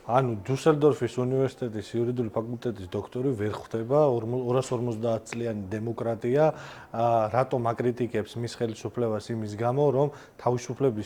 ანუ დუსელდორფის უნივერსიტეტის იურიდიული ფაკულტეტის დოქტორი ვერ ხვდება 250 წლიანი დემოკრატია, რატომ აკრიტიკებს მის ხელისუფლებას იმის გამო, რომ თავისუფალი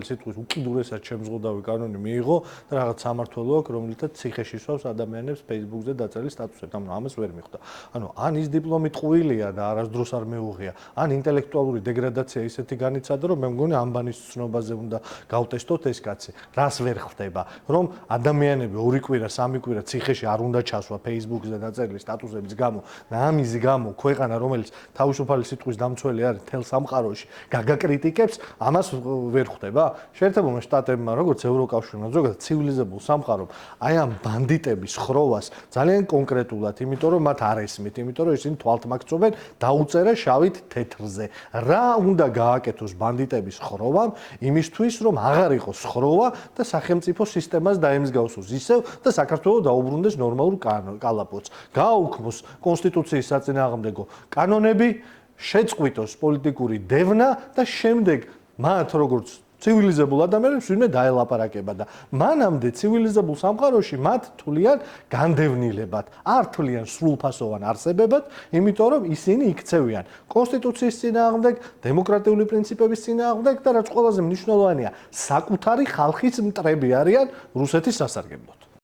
სიტყვის უკიდურესად შემზღუდავი კანონი მიიღო და რაღაც სამართველო აქვს, რომელთაც ციხეში სვავს ადამიანებს Facebook-ზე დაწერილი სტატუსებით. ანუ ამას ვერ მიხვდა. ანუ ან ის დიპლომი ტყუილია და არასდროს არ მეუღია, ან ინტელექტუალური დეგრადაცია ისეთი განიცადა, რომ მე მგონი ამბანის ცნობაზე უნდა გავტესტოთ ეს კაცი. რას ვერ ხვდება? რომ ადამიანები 2 კვირა, 3 კვირა ციხეში არ უნდა ჩასვა Facebook-ზე დაწერილი სტატუსების გამო და ამის გამო ქვეყანა, რომელიც თავისუფალი სიტყვის დამცველი არის თელ სამყაროში, გაგაკრიტიკებს, ამას ვერ ხვდება. შეერთებულმა შტატებმა, როგორც ევროკავშირმა, ზოგადად ცივილიზებულ სამყარომ, აი ამ ბანდიტების ხროვას ძალიან კონკრეტულად, იმიტომ რომ მათ არ ესმით, იმიტომ რომ ისინი თვალთ მაგწობენ, დაუწერა შავით თეთრზე. რა უნდა გააკეთოს ბანდიტების ხროვამ იმისთვის, რომ აღარ იყოს ხროვა და სახელმწიფო სისტემას დაემსგავსოს ისევ და საქართველოს დაუბრუნდეს ნორმალურ კალაპოტს. გააუქმოს კონსტიტუციის საწინააღმდეგო კანონები, შეწყვიტოს პოლიტიკური დევნა და შემდეგ მათ როგორც ცივილიზებულ ადამიანებს ვინმე დაელაპარაკება და მანამდე ცივილიზებულ სამყაროში მათ თვლიან განდევნილებად, არ თვლიან სრულფასოვან არსებებად, იმიტომ რომ ისინი იქცევიან კონსტიტუციის წინააღმდეგ, დემოკრატიული პრინციპების წინააღმდეგ და რაც ყველაზე მნიშვნელოვანია, საკუთარი ხალხის მტრები არიან რუსეთის სასარგებლოდ.